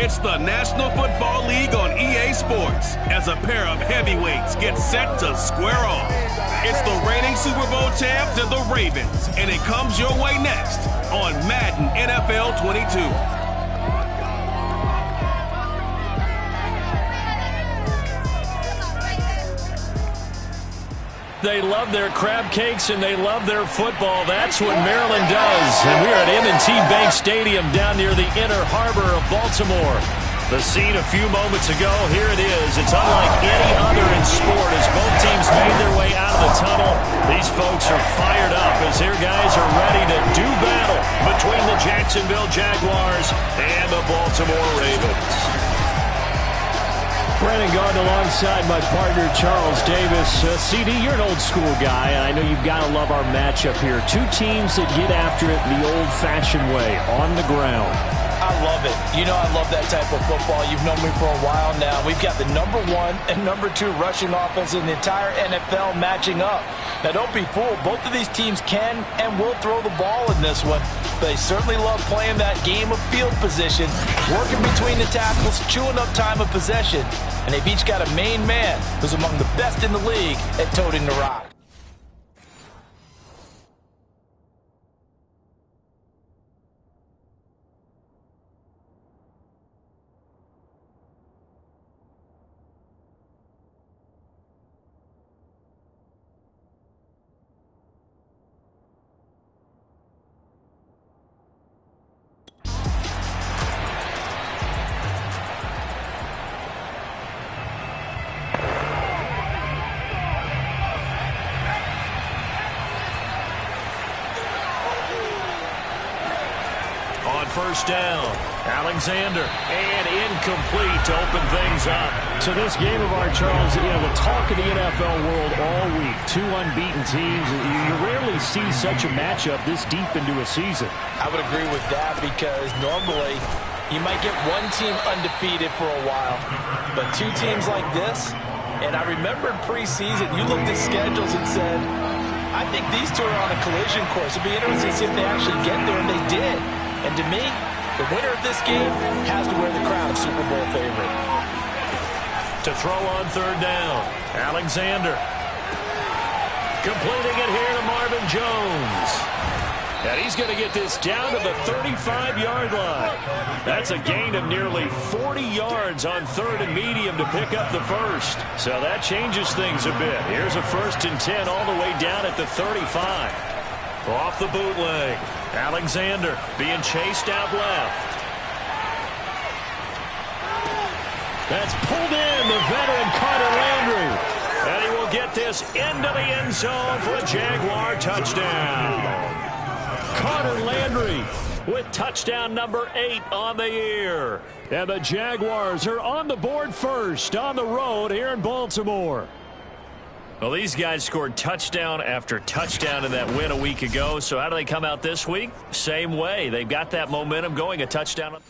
It's the National Football League on EA Sports as a pair of heavyweights get set to square off. It's the reigning Super Bowl champs and the Ravens, and it comes your way next on Madden NFL 22. They love their crab cakes and they love their football. That's what Maryland does. And we're at M&T Bank Stadium down near the Inner Harbor of Baltimore. The scene a few moments ago, here it is. It's unlike any other in sport as both teams made their way out of the tunnel. These folks are fired up as their guys are ready to do battle between the Jacksonville Jaguars and the Baltimore Ravens. Brandon Gardner alongside my partner, Charles Davis. CD, you're an old-school guy, and I know you've got to love our matchup here. Two teams that get after it the old-fashioned way, on the ground. I love it. You know I love that type of football. You've known me for a while now. We've got the number 1 and number 2 rushing offense in the entire NFL matching up. Now, don't be fooled. Both of these teams can and will throw the ball in this one. They certainly love playing that game of field position, working between the tackles, chewing up time of possession. And they've each got a main man who's among the best in the league at toting the rock. First down, Alexander, and incomplete to open things up. So this game of our, Charles, the talk of the NFL world all week. Two unbeaten teams. You rarely see such a matchup this deep into a season. I would agree with that because normally you might get one team undefeated for a while, but two teams like this, and I remember in preseason you looked at schedules and said, I think these two are on a collision course. It'd be interesting to see if they actually get there, and they did. And to me, the winner of this game has to wear the crown of Super Bowl favorite. To throw on third down, Alexander. Completing it here to Marvin Jones. And he's going to get this down to the 35-yard line. That's a gain of nearly 40 yards on third and medium to pick up the first. So that changes things a bit. Here's a 1st and 10 all the way down at the 35. Off the bootleg. Alexander being chased out left. That's pulled in, the veteran Carter Landry. And he will get this into the end zone for a Jaguar touchdown. Carter Landry with touchdown number 8 on the year. And the Jaguars are on the board first on the road here in Baltimore. Well, these guys scored touchdown after touchdown in that win a week ago. So how do they come out this week? Same way. They've got that momentum going, a touchdown.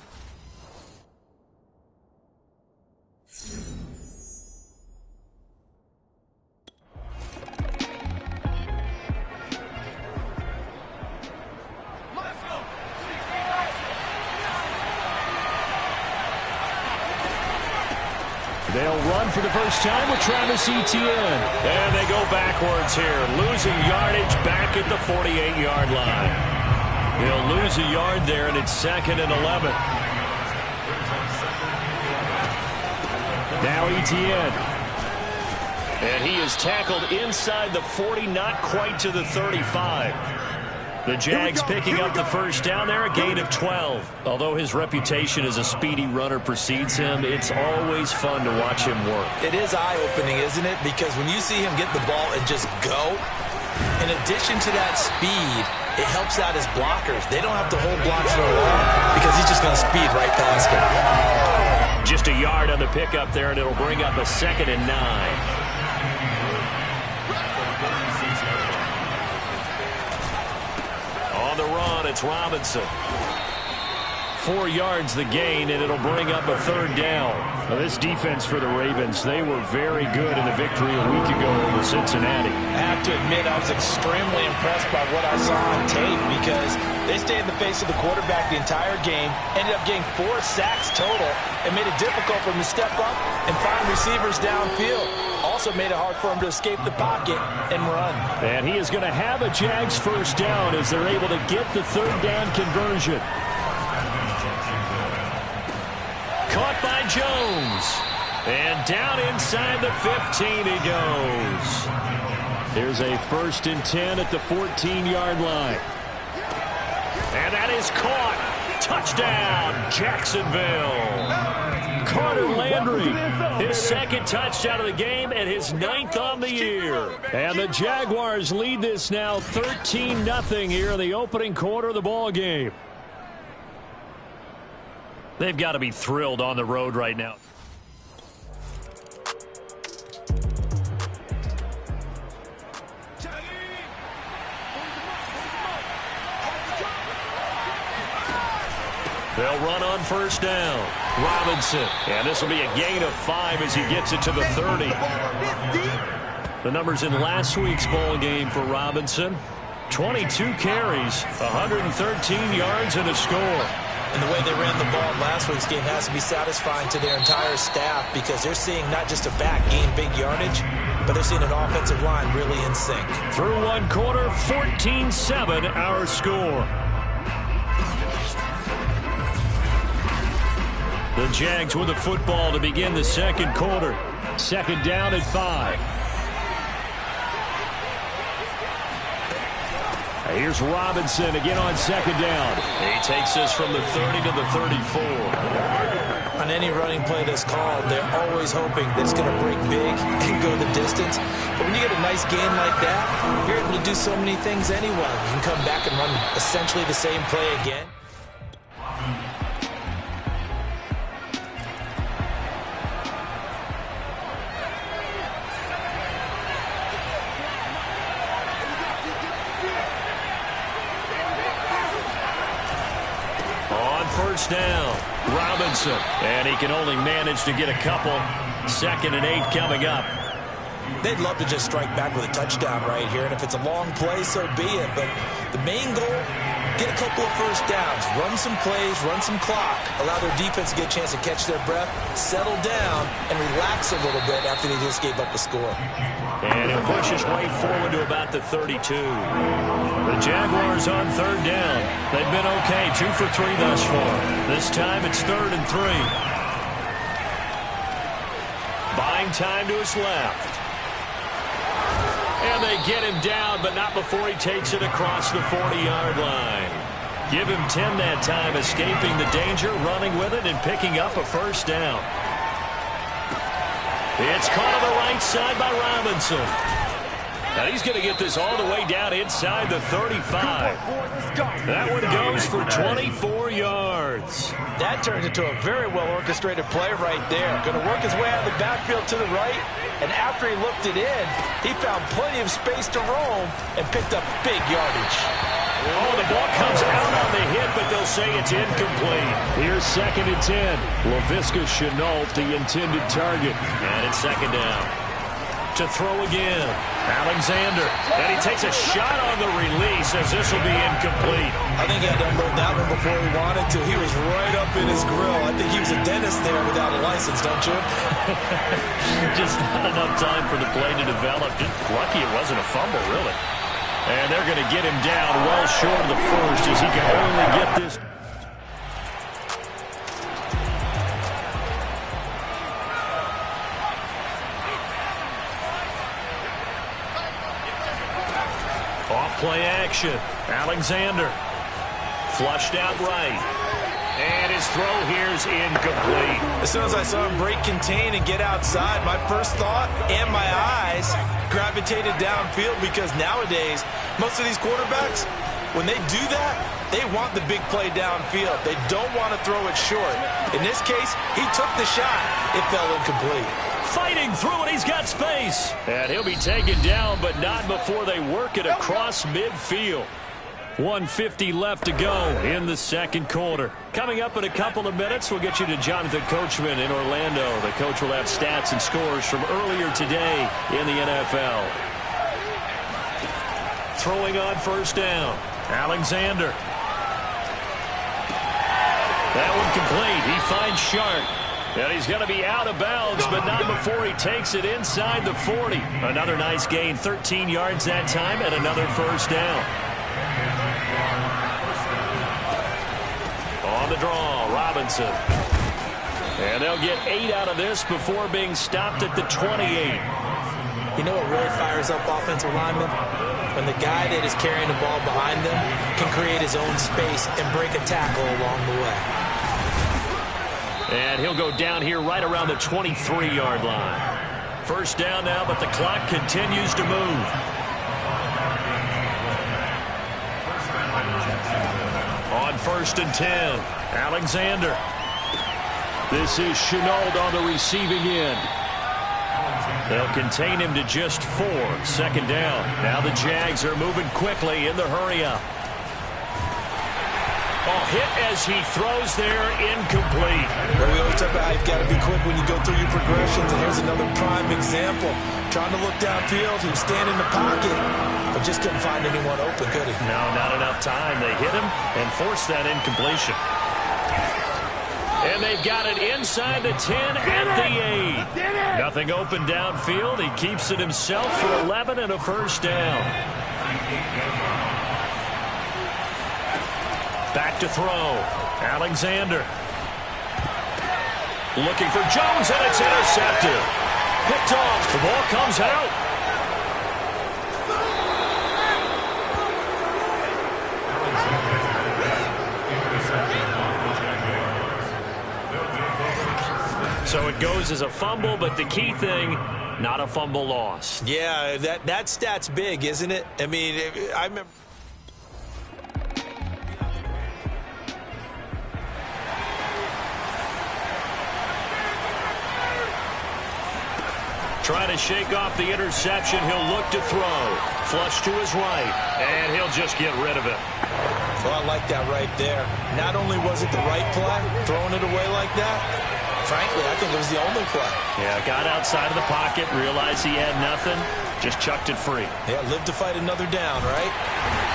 They'll run for the first time with Travis Etienne. And they go backwards here, losing yardage back at the 48-yard line. They'll lose a yard there, and it's 2nd and 11. Now Etienne. And he is tackled inside the 40, not quite to the 35. The Jags picking up the first down there, a gain of 12. Although his reputation as a speedy runner precedes him, it's always fun to watch him work. It is eye-opening, isn't it? Because when you see him get the ball and just go, in addition to that speed, it helps out his blockers. They don't have to hold blocks for long because he's just going to speed right past them. Just a yard on the pickup there, and it'll bring up a 2nd and 9. It's Robinson. 4 yards the gain, and it'll bring up a 3rd down. Now, this defense for the Ravens, they were very good in the victory a week ago over Cincinnati. I have to admit, I was extremely impressed by what I saw on tape because they stayed in the face of the quarterback the entire game, ended up getting 4 sacks total, and made it difficult for him to step up and find receivers downfield. Also made it hard for him to escape the pocket and run. And he is going to have a Jags 1st down as they're able to get the 3rd down conversion. Caught by Jones. And down inside the 15 he goes. There's a 1st and 10 at the 14-yard line. And that is caught. Touchdown, Jacksonville. Carter Landry, his 2nd touchdown of the game and his 9th on the year. And the Jaguars lead this now 13-0 here in the opening quarter of the ball game. They've got to be thrilled on the road right now. They'll run on 1st down. Robinson. And this will be a gain of 5 as he gets it to the 30. The numbers in last week's ball game for Robinson. 22 carries, 113 yards, and a score. And the way they ran the ball in last week's game has to be satisfying to their entire staff because they're seeing not just a back gain big yardage, but they're seeing an offensive line really in sync. Through 1 quarter, 14-7 our score. The Jags with the football to begin the 2nd quarter. 2nd down at 5. Here's Robinson again on 2nd down. He takes this from the 30 to the 34. On any running play that's called, they're always hoping that it's going to break big and go the distance. But when you get a nice gain like that, you're able to do so many things anyway. You can come back and run essentially the same play again. Down. Robinson. And he can only manage to get a couple. 2nd and 8 coming up. They'd love to just strike back with a touchdown right here. And if it's a long play, so be it. But the main goal, get a couple of 1st downs. Run some plays, run some clock. Allow their defense to get a chance to catch their breath, settle down, and relax a little bit after they just gave up the score. And he'll push his way forward to about the 32. The Jaguars on 3rd down. They've been okay, 2 for 3 thus far. This time it's 3rd and 3. Buying time to his left. And they get him down, but not before he takes it across the 40-yard line. Give him 10 that time, escaping the danger, running with it, and picking up a 1st down. It's caught on the right side by Robinson. And he's going to get this all the way down inside the 35. That one goes for 24 yards. That turns into a very well-orchestrated play right there. Going to work his way out of the backfield to the right. And after he looked it in, he found plenty of space to roam and picked up big yardage. Oh, the ball comes out on the hit, but they'll say it's incomplete. Here's 2nd and 10. Laviska Shenault, the intended target. And it's 2nd down. To throw again. Alexander. And he takes a shot on the release as this will be incomplete. I think he had to unload that one before he wanted to. He was right up in his grill. I think he was a dentist there without a license, don't you? Just not enough time for the play to develop. Just lucky it wasn't a fumble, really. And they're going to get him down well short of the 1st as he can only get this. Off-play action. Alexander. Flushed out right. And his throw here is incomplete. As soon as I saw him break contain and get outside, my first thought and my eyes gravitated downfield because nowadays, most of these quarterbacks, when they do that, they want the big play downfield. They don't want to throw it short. In this case, he took the shot. It fell incomplete. Fighting through it, he's got space. And he'll be taken down, but not before they work it across midfield. 1:50 left to go in the second quarter. Coming up in a couple of minutes, we'll get you to Jonathan Coachman in Orlando. The coach will have stats and scores from earlier today in the NFL. Throwing on first down, Alexander. That one complete. He finds Shark. And he's going to be out of bounds, but not before he takes it inside the 40. Another nice gain, 13 yards that time, and another first down. On the draw, Robinson. And they'll get 8 out of this before being stopped at the 28. You know what really fires up offensive linemen? When the guy that is carrying the ball behind them can create his own space and break a tackle along the way. And he'll go down here right around the 23-yard line. First down now, but the clock continues to move. On first and 10, Alexander. This is Chenault on the receiving end. They'll contain him to just 4. Second down. Now the Jags are moving quickly in the hurry-up. Hit as he throws there, incomplete. Well, we always talk about how you've got to be quick when you go through your progressions, and here's another prime example. Trying to look downfield, he was standing in the pocket, but just couldn't find anyone open, could he? No, not enough time. They hit him and forced that incompletion. And they've got it inside the 10 at the 8. Nothing open downfield. He keeps it himself for 11 and a first down. Back to throw. Alexander. Looking for Jones, and it's intercepted. Picked off. The ball comes out. So it goes as a fumble, but the key thing, not a fumble loss. Yeah, that stat's big, isn't it? I mean, I remember. Trying to shake off the interception. He'll look to throw. Flush to his right, and he'll just get rid of it. Well, I like that right there. Not only was it the right play, throwing it away like that, frankly, I think it was the only play. Yeah, got outside of the pocket, realized he had nothing, just chucked it free. Yeah, live to fight another down, right?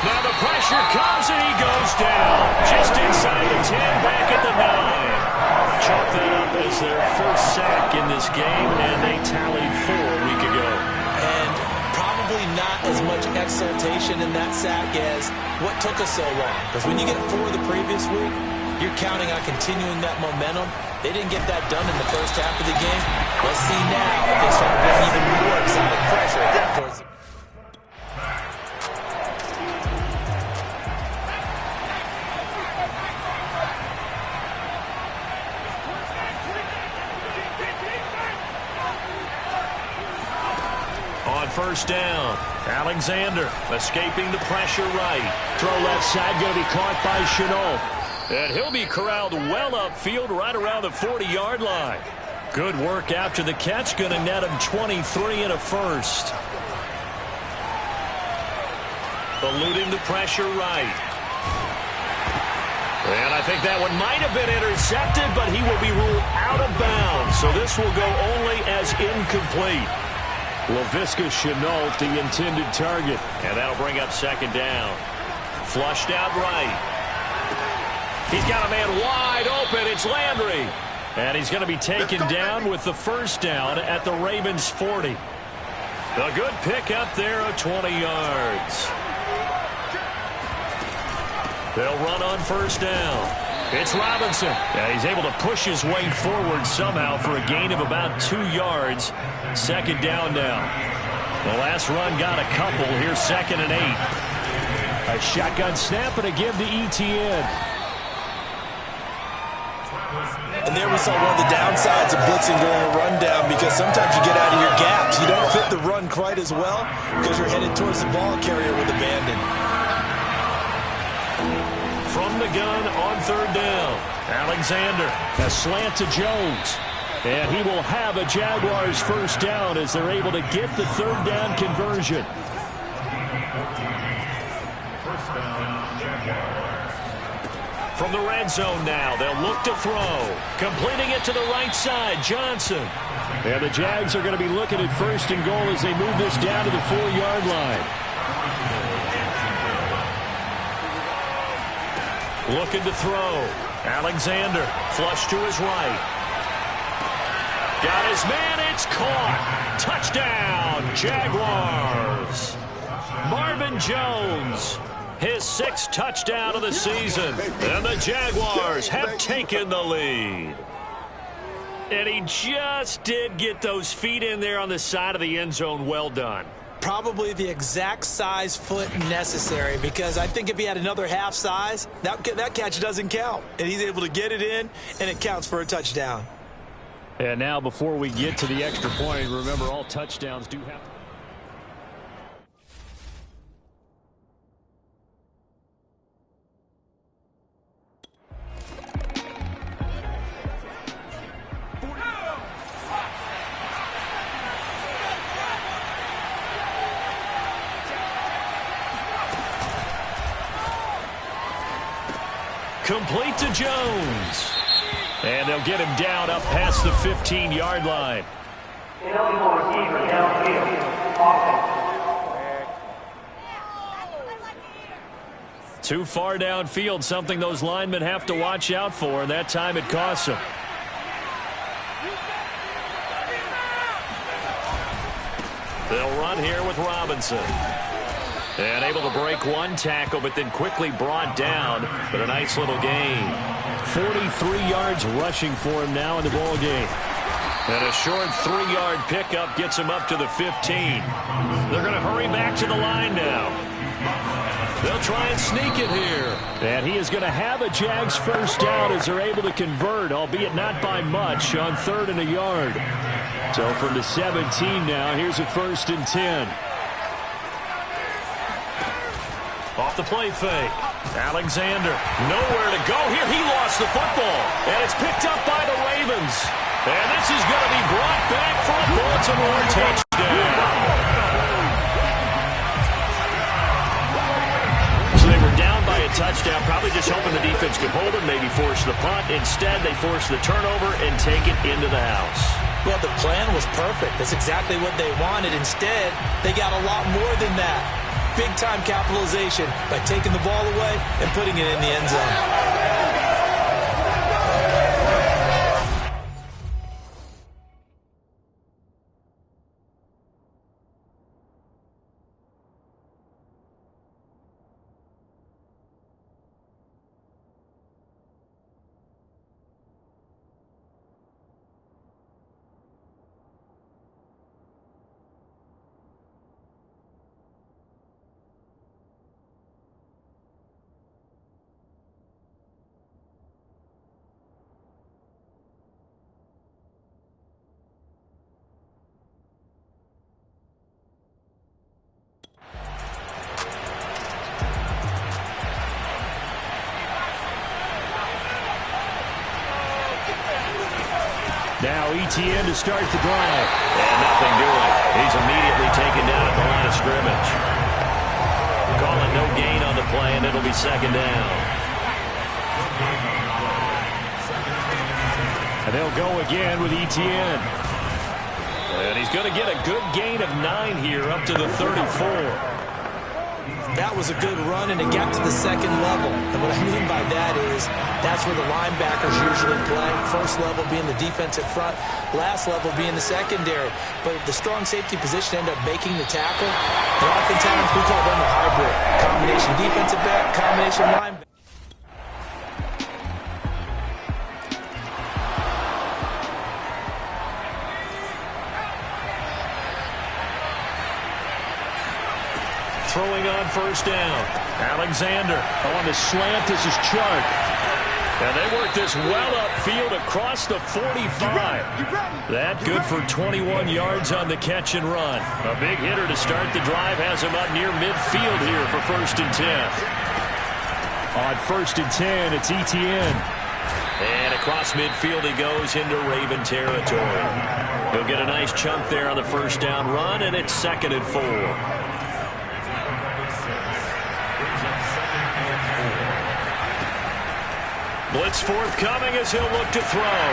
Now the pressure comes, and he goes down. Just inside the 10, back at the 9. Chalk that up as their first sack in this game, and they tallied 4 a week ago. And probably not as much exultation in that sack as what took us so long. Because when you get 4 the previous week, you're counting on continuing that momentum. They didn't get that done in the first half of the game. Let's see now if they start putting even more exotic pressure towards the first down. Alexander escaping the pressure right. Throw left side, going to be caught by Chenault. And he'll be corralled well upfield right around the 40-yard line. Good work after the catch. Going to net him 23 and a first. Eluding the pressure right. And I think that one might have been intercepted, but he will be ruled out of bounds. So this will go only as incomplete. Laviska Chenault, the intended target. And that'll bring up second down. Flushed out right. He's got a man wide open. It's Landry. And he's going to be taken down with the first down at the Ravens' 40. A good pick up there of 20 yards. They'll run on first down. It's Robinson. Yeah, he's able to push his way forward somehow for a gain of about 2 yards. Second down now. The last run got a couple. Here's second and 8. A shotgun snap and a give to Etienne. And there we saw one of the downsides of blitzing during a rundown, because sometimes you get out of your gaps. You don't fit the run quite as well because you're headed towards the ball carrier with abandon. From the gun on third down, Alexander, a slant to Jones. And he will have a Jaguars first down as they're able to get the third down conversion. From the red zone now, they'll look to throw. Completing it to the right side, Johnson. And the Jags are going to be looking at first and goal as they move this down to the 4-yard line. Looking to throw. Alexander, flush to his right. Got his man, it's caught. Touchdown, Jaguars. Marvin Jones, his 6th touchdown of the season. And the Jaguars have taken the lead. And he just did get those feet in there on the side of the end zone. Well done. Probably the exact size foot necessary, because I think if he had another half size, that catch doesn't count. And he's able to get it in, and it counts for a touchdown. And now before we get to the extra point, remember all touchdowns do have... Complete to Jones. And they'll get him down up past the 15-yard line. Too far downfield, something those linemen have to watch out for, and that time it costs them. They'll run here with Robinson. And able to break one tackle, but then quickly brought down. But a nice little gain. 43 yards rushing for him now in the ball game. And a short 3-yard pickup gets him up to the 15. They're going to hurry back to the line now. They'll try and sneak it here. And he is going to have a Jags first down as they're able to convert, albeit not by much, on 3rd and a yard. So from the 17 now, here's a 1st and 10. Off the play fake. Alexander, nowhere to go here. He lost the football. And it's picked up by the Ravens. And this is going to be brought back for a Baltimore touchdown. So they were down by a touchdown, probably just hoping the defense could hold them, maybe force the punt. Instead, they force the turnover and take it into the house. Well, the plan was perfect. That's exactly what they wanted. Instead, they got a lot more than that. Big-time capitalization by taking the ball away and putting it in the end zone. Now ETN to start the drive. And nothing doing. He's immediately taken down at the line of scrimmage. Calling no gain on the play, and it'll be 2nd down. And they'll go again with ETN. And he's going to get a good gain of 9 here up to the 34. That was a good run, and it got to the 2nd level. And what I mean by that is that's where the linebackers usually play. First level being the defensive front, last level being the secondary. But the strong safety position ended up making the tackle. And oftentimes we call them a hybrid. Combination defensive back, combination linebacker. Throwing on 1st down. Alexander on the slant. This is Chark. And they work this well upfield across the 45. That good for 21 yards on the catch and run. A big hitter to start the drive has him up near midfield here for 1st and 10. On 1st and 10, it's ETN. And across midfield he goes into Raven territory. He'll get a nice chunk there on the 1st down run, and it's 2nd and 4. Blitz forthcoming as he'll look to throw.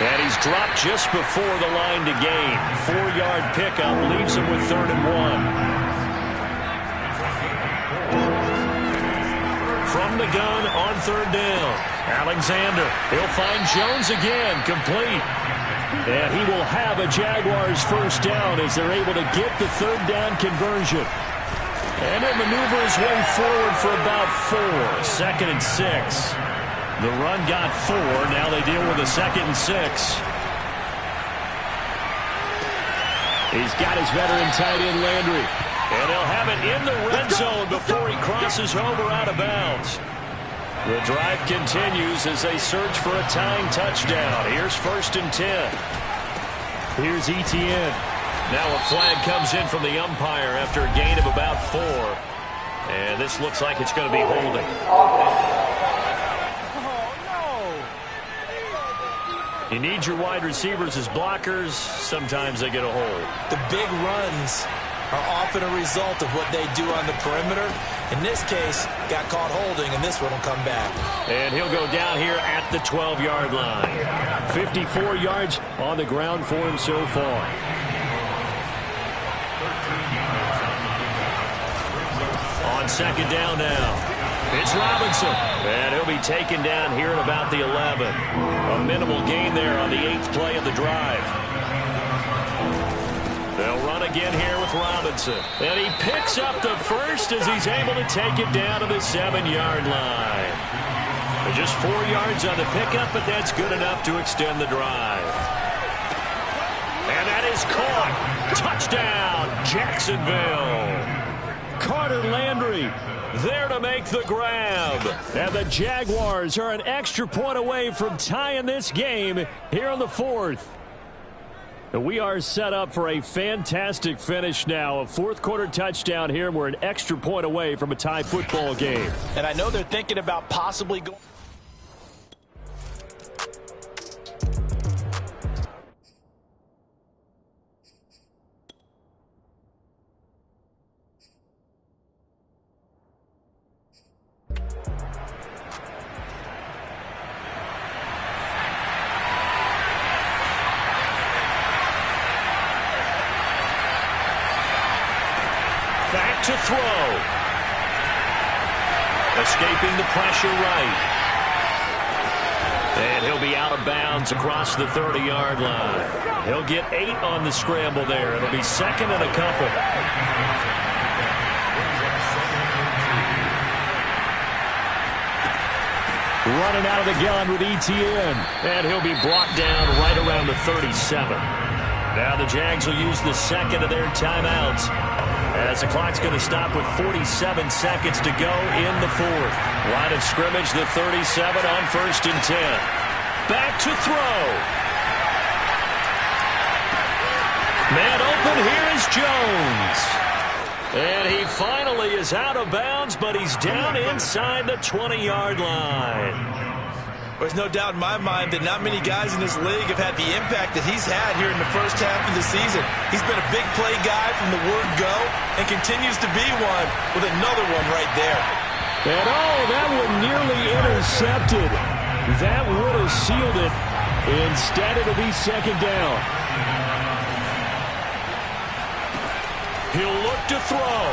And he's dropped just before the line to gain. 4-yard pickup leaves him with 3rd and 1. From the gun on 3rd down. Alexander, he'll find Jones again, complete. And he will have a Jaguars first down as they're able to get the 3rd down conversion. And he'll maneuver his way forward for about 4. 2nd and 6. The run got 4. Now they deal with a 2nd and 6. He's got his veteran tight end Landry. And they'll have it in the red zone before he crosses over out of bounds. The drive continues as they search for a tying touchdown. Here's 1st and 10. Here's Etienne. Now a flag comes in from the umpire after a gain of about 4. And this looks like it's going to be holding. You need your wide receivers as blockers. Sometimes they get a hold. The big runs are often a result of what they do on the perimeter. In this case, got caught holding, and this one will come back. And he'll go down here at the 12-yard line. 54 yards on the ground for him so far. On 2nd down now. It's Robinson, and he'll be taken down here at about the 11. A minimal gain there on the 8th play of the drive. They'll run again here with Robinson. And he picks up the first as he's able to take it down to the 7-yard line. Just 4 yards on the pickup, but that's good enough to extend the drive. And that is caught. Touchdown, Jacksonville. Carter Landry there to make the grab. And the Jaguars are an extra point away from tying this game here on the 4th. And we are set up for a fantastic finish now. A 4th quarter touchdown here, and we're an extra point away from a tie football game. And I know they're thinking about possibly going. Back to throw. Escaping the pressure right. And he'll be out of bounds across the 30-yard line. He'll get 8 on the scramble there. It'll be 2nd and a couple. Running out of the gun with Etienne. And he'll be brought down right around the 37. Now the Jags will use the 2nd of their timeouts, as the clock's going to stop with 47 seconds to go in the 4th. Line of scrimmage, the 37 on 1st and 10. Back to throw. Man open, here is Jones. And he finally is out of bounds, but he's down inside the 20-yard line. There's no doubt in my mind that not many guys in this league have had the impact that he's had here in the first half of the season. He's been a big play guy from the word go and continues to be one with another one right there. And that one nearly intercepted. That would have sealed it. Instead, it'll be 2nd down. He'll look to throw.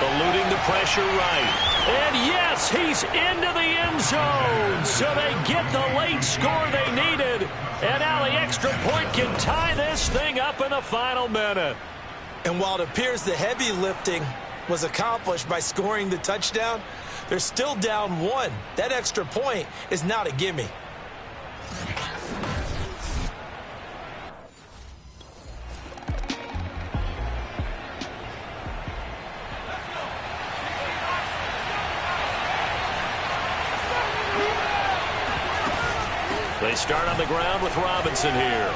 Eluding the pressure right. And yes, he's into the end zone. So they get the late score they needed. And now the extra point can tie this thing up in the final minute. And while it appears the heavy lifting was accomplished by scoring the touchdown, they're still down 1. That extra point is not a gimme. They start on the ground with Robinson here.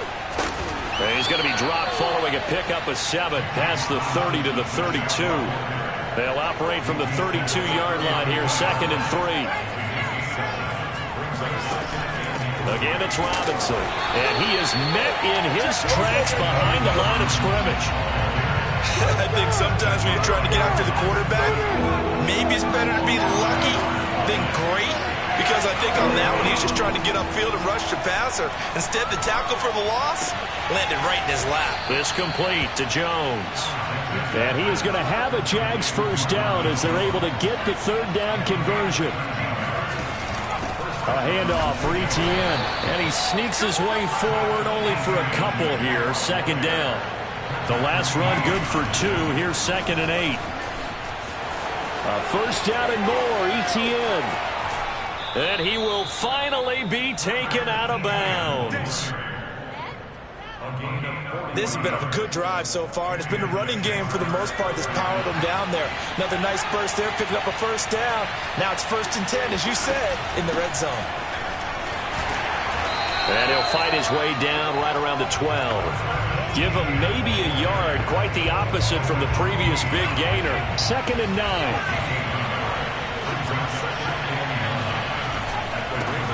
And he's going to be dropped following a pickup of 7 past the 30 to the 32. They'll operate from the 32-yard line here, 2nd and 3. Again, it's Robinson. And he is met in his tracks behind the line of scrimmage. I think sometimes when you're trying to get after the quarterback, maybe it's better to be lucky than great, because I think on that one he's just trying to get upfield and rush the passer. Instead, the tackle for the loss landed right in his lap. This complete to Jones. And he is going to have a Jags first down as they're able to get the third down conversion. A handoff for Etienne. And he sneaks his way forward only for a couple here. Second down. The last run good for 2. Here's 2nd and 8. A first down and more. Etienne. And he will finally be taken out of bounds. This has been a good drive so far, and it's been a running game for the most part that's powered them down there. Another nice burst there, picking up a first down. Now it's 1st and 10, as you said, in the red zone. And he'll fight his way down right around the 12. Give him maybe a yard, quite the opposite from the previous big gainer. 2nd and 9.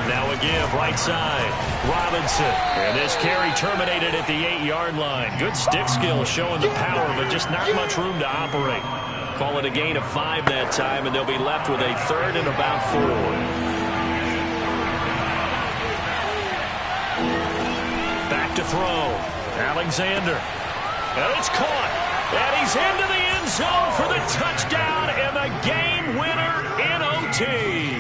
Now a give, right side. Robinson. And this carry terminated at the 8-yard line. Good stick skill showing the power, but just not much room to operate. Call it a gain of 5 that time, and they'll be left with a 3rd and about 4. Back to throw. Alexander. And it's caught. And he's into the end zone for the touchdown and the game winner in OT.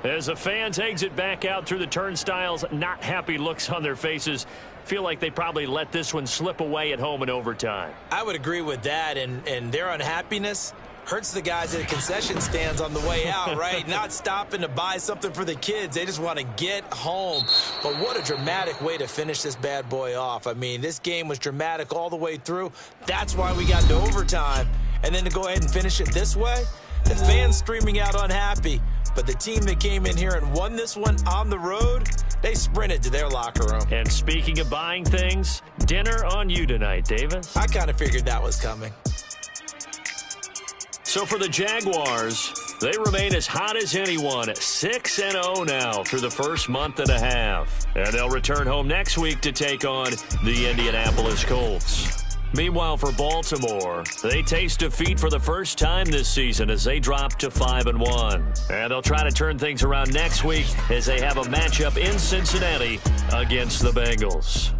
As the fans exit back out through the turnstiles, not happy looks on their faces. Feel like they probably let this one slip away at home in overtime. I would agree with that, and their unhappiness hurts the guys at the concession stands on the way out, right? Not stopping to buy something for the kids. They just want to get home. But what a dramatic way to finish this bad boy off. I mean, this game was dramatic all the way through. That's why we got to overtime. And then to go ahead and finish it this way, the fans streaming out unhappy. But the team that came in here and won this one on the road, they sprinted to their locker room. And speaking of buying things, dinner on you tonight, Davis. I kind of figured that was coming. So for the Jaguars, they remain as hot as anyone, 6-0 now through the first month and a half. And they'll return home next week to take on the Indianapolis Colts. Meanwhile, for Baltimore, they taste defeat for the first time this season as they drop to 5-1. And they'll try to turn things around next week as they have a matchup in Cincinnati against the Bengals.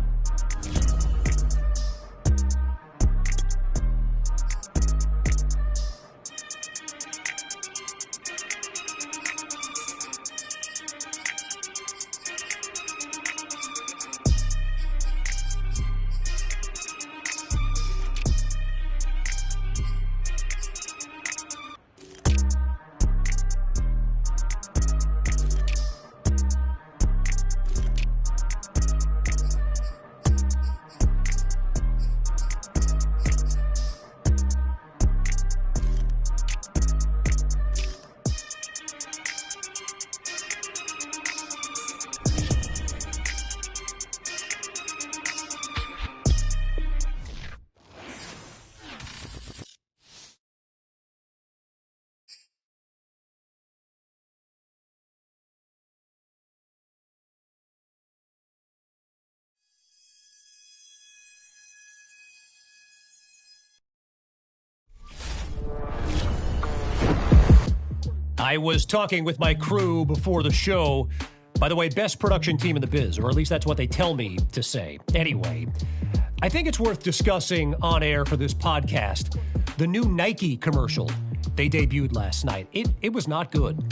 I was talking with my crew before the show. By the way, best production team in the biz, or at least that's what they tell me to say. Anyway, I think it's worth discussing on air for this podcast the new Nike commercial they debuted last night. It was not good.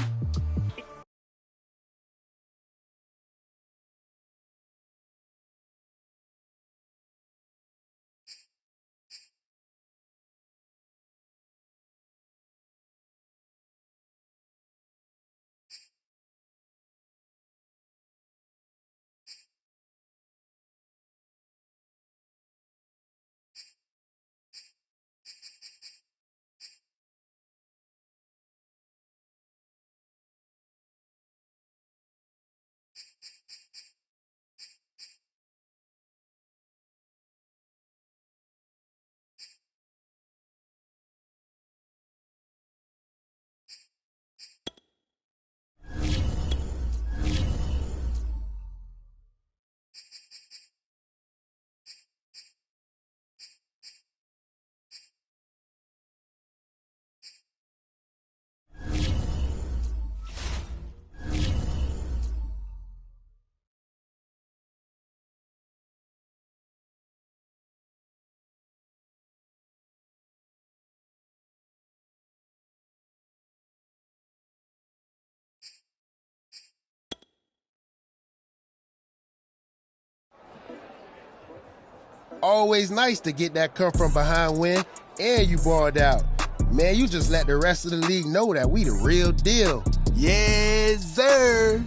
always nice to get that come from behind win, and you balled out. Man, you just let the rest of the league know that we the real deal. Yes, sir.